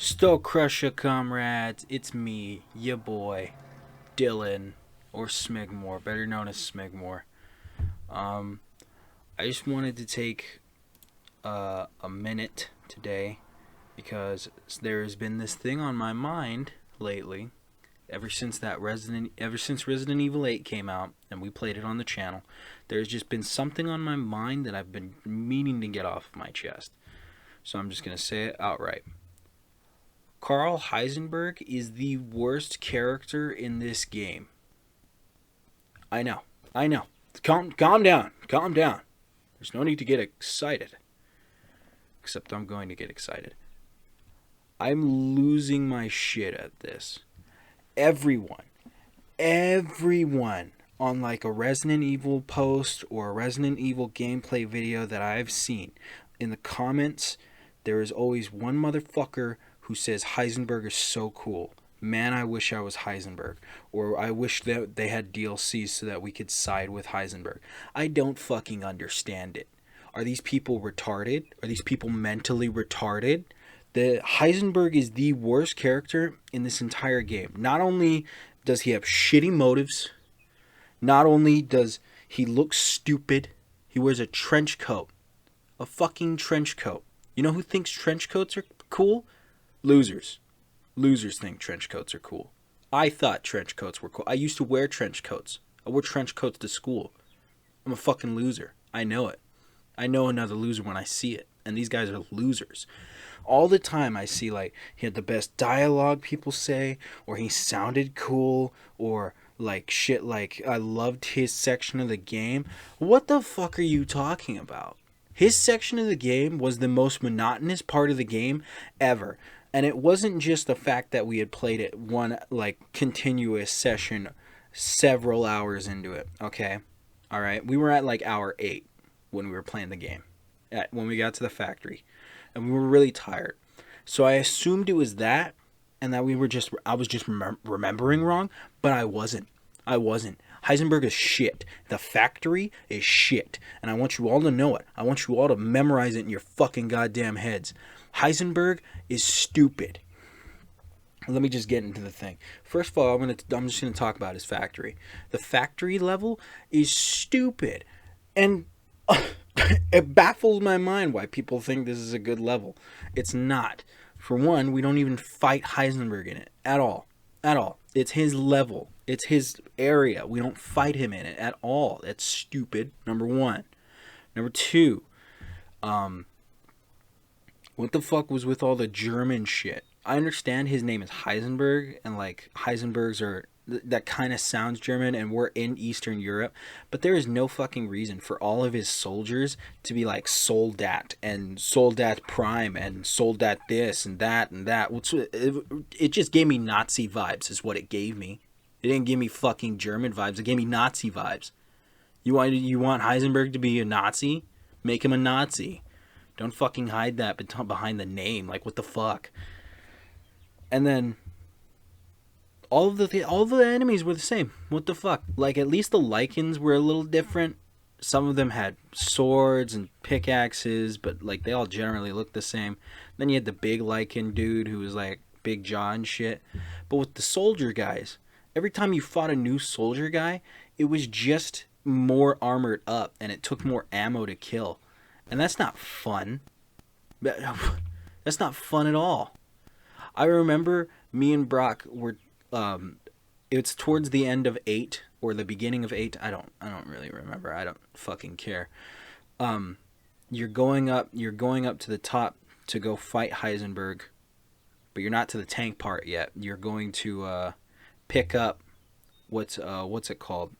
Stoke Crusher comrades, it's me, ya boy, Dylan, or Smigmore, better known as Smigmore. Um, I just wanted to take a minute today because there has been this thing on my mind lately. Ever since Resident Evil 8 came out and we played it on the channel, there's just been something on my mind that I've been meaning to get off of my chest. So I'm just gonna say it outright. Carl Heisenberg is the worst character in this game. I know. I know. Calm down. Calm down. There's no need to get excited. Except I'm going to get excited. I'm losing my shit at this. Everyone on like a Resident Evil post or a Resident Evil gameplay video that I've seen, in the comments, there is always one motherfucker who says Heisenberg is so cool. Man, I wish I was Heisenberg. Or I wish that they had DLCs so that we could side with Heisenberg. I don't fucking understand it. Are these people retarded? Are these people mentally retarded? The Heisenberg is the worst character in this entire game. Not only does he have shitty motives, not only does he look stupid, he wears a trench coat. A fucking trench coat. You know who thinks trench coats are cool? Losers. Losers think trench coats are cool. I thought trench coats were cool. I used to wear trench coats. I wore trench coats to school. I'm a fucking loser. I know it. I know another loser when I see it. And these guys are losers. All the time I see like he had the best dialogue, people say, or he sounded cool, or like shit like I loved his section of the game. What the fuck are you talking about? His section of the game was the most monotonous part of the game ever. And it wasn't just the fact that we had played it one like continuous session several hours into it, okay? All right. We were at like hour 8 when we were playing the game. When we got to the factory. And we were really tired. So I assumed it was that and that I was just remembering wrong, but I wasn't. Heisenberg is shit. The factory is shit. And I want you all to know it. I want you all to memorize it in your fucking goddamn heads. Heisenberg is stupid. Let me just get into the thing. First of all, I'm just gonna talk about his factory. The factory level is stupid, and it baffles my mind why people think this is a good level. It's not. For one, we don't even fight Heisenberg in it at all. At all. It's his level. It's his area. We don't fight him in it at all. That's stupid. Number one. Number two. What the fuck was with all the German shit? I understand his name is Heisenberg, and like Heisenbergs are that kind of sounds German, and we're in Eastern Europe, but there is no fucking reason for all of his soldiers to be like Soldat and Soldat Prime and Soldat this and that and that. It just gave me Nazi vibes, is what it gave me. It didn't give me fucking German vibes. It gave me Nazi vibes. You want Heisenberg to be a Nazi? Make him a Nazi. Don't fucking hide that behind the name. Like, what the fuck? And then all the enemies were the same. What the fuck? Like, at least the Lycans were a little different. Some of them had swords and pickaxes, but like they all generally looked the same. Then you had the big Lycan dude who was like Big Jaw and shit. But with the soldier guys, every time you fought a new soldier guy, it was just more armored up and it took more ammo to kill. And that's not fun. That's not fun at all. I remember me and Brock were it's towards the end of 8 or the beginning of 8. I don't really remember. I don't fucking care. You're going up to the top to go fight Heisenberg, but you're not to the tank part yet. You're going to pick up what's it called?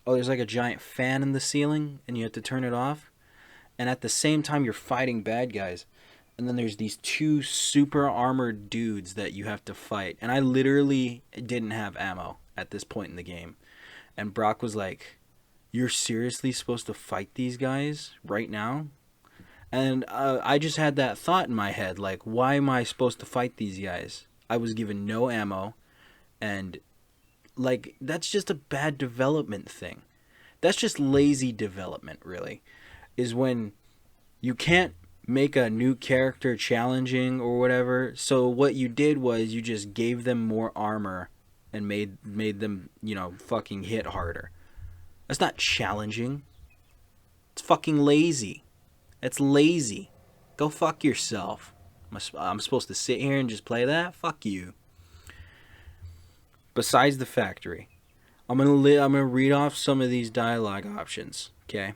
Oh, there's like a giant fan in the ceiling, and you have to turn it off. And at the same time, you're fighting bad guys. And then there's these 2 super armored dudes that you have to fight. And I literally didn't have ammo at this point in the game. And Brock was like, "You're seriously supposed to fight these guys right now?" And I just had that thought in my head, like, why am I supposed to fight these guys? I was given no ammo, and like, that's just a bad development thing. That's just lazy development, really. Is when you can't make a new character challenging or whatever. So what you did was you just gave them more armor and made them, fucking hit harder. That's not challenging. It's fucking lazy. That's lazy. Go fuck yourself. I'm supposed to sit here and just play that? Fuck you. Besides the factory, I'm gonna read off some of these dialogue options. Okay,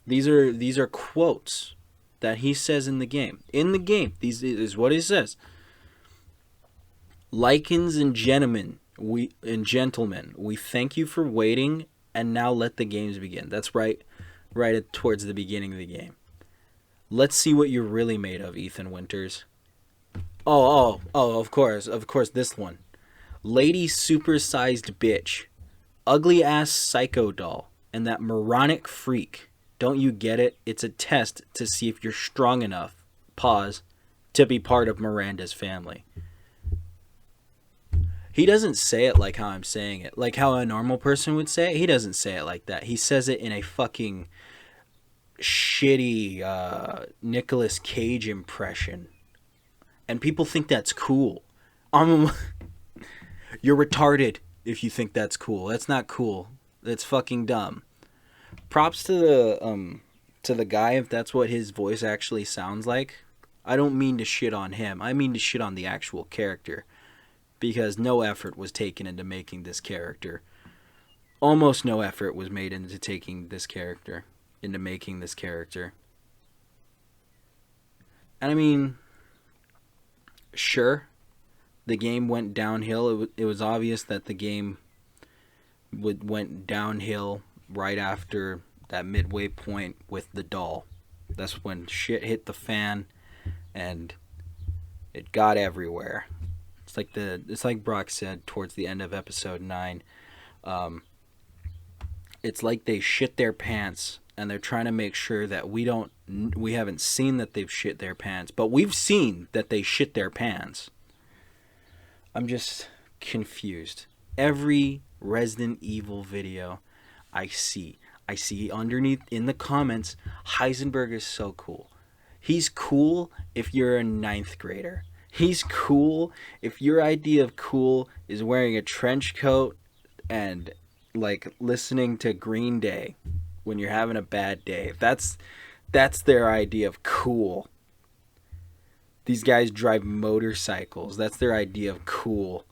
these are quotes that he says in the game. In the game, these is what he says. Lycans and gentlemen, we thank you for waiting, and now let the games begin. That's right towards the beginning of the game. Let's see what you're really made of, Ethan Winters. Oh, of course, this one. Lady supersized bitch. Ugly ass psycho doll. And that moronic freak. Don't you get it? It's a test to see if you're strong enough, pause, to be part of Miranda's family. He doesn't say it like how I'm saying it. Like how a normal person would say it. He doesn't say it like that. He says it in a fucking shitty Nicolas Cage impression. And people think that's cool. You're retarded if you think that's cool. That's not cool. That's fucking dumb. Props to the guy if that's what his voice actually sounds like. I don't mean to shit on him. I mean to shit on the actual character. Because no effort was taken into making this character. Almost no effort was made into making this character. And I mean, sure, the game went downhill. It was obvious that the game went downhill right after that midway point with the doll. That's when shit hit the fan, and it got everywhere. It's like Brock said towards the end of episode 9. It's like they shit their pants, and they're trying to make sure that we haven't seen that they've shit their pants, but we've seen that they shit their pants. I'm just confused. Every Resident Evil video I see underneath in the comments, Heisenberg is so cool. He's cool if you're a 9th grader. He's cool if your idea of cool is wearing a trench coat and like listening to Green Day when you're having a bad day. That's their idea of cool. These guys drive motorcycles. That's their idea of cool.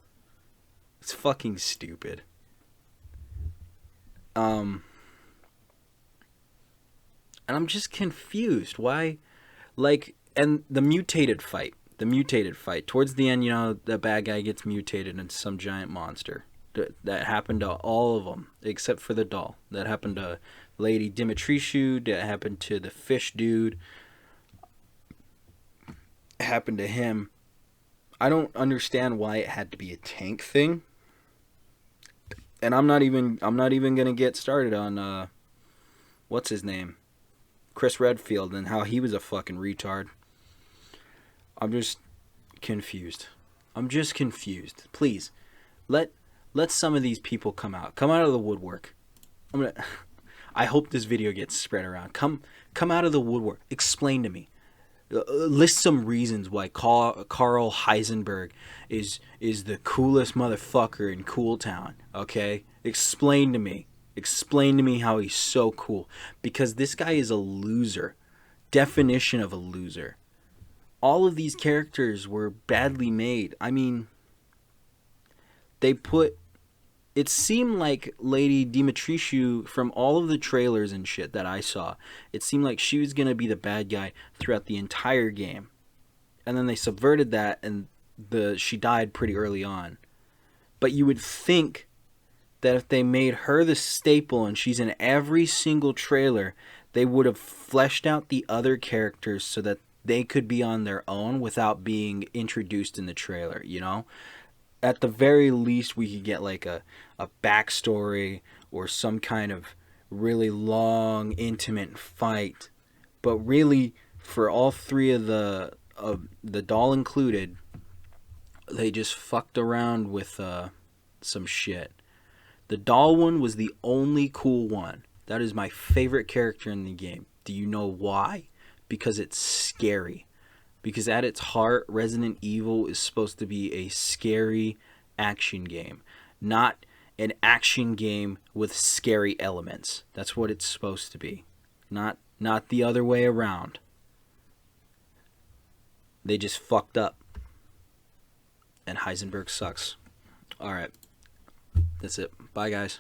It's fucking stupid. And I'm just confused. Why? And the mutated fight. Towards the end, the bad guy gets mutated into some giant monster. That happened to all of them, except for the doll. That happened to Lady Dimitrescu. That happened to the fish dude. It happened to him. I don't understand why it had to be a tank thing. And I'm not even gonna get started on what's his name? Chris Redfield, and how he was a fucking retard. I'm just confused. Please, let some of these people come out of the woodwork. I hope this video gets spread around. Come out of the woodwork. Explain to me. List some reasons why Carl Heisenberg is the coolest motherfucker in Cool Town. Okay, explain to me how he's so cool, because this guy is a loser. Definition of a loser. All of these characters were badly made. I mean, it seemed like Lady Dimitrescu, from all of the trailers and shit that I saw, it seemed like she was going to be the bad guy throughout the entire game. And then they subverted that, and she died pretty early on. But you would think that if they made her the staple and she's in every single trailer, they would have fleshed out the other characters so that they could be on their own without being introduced in the trailer, At the very least, we could get like a backstory or some kind of really long, intimate fight. But really, for all three of the doll included, they just fucked around with some shit. The doll one was the only cool one. That is my favorite character in the game. Do you know why? because it's scary. Because at its heart, Resident Evil is supposed to be a scary action game, not an action game with scary elements. That's what it's supposed to be. Not the other way around. They just fucked up. And Heisenberg sucks. Alright. That's it. Bye, guys.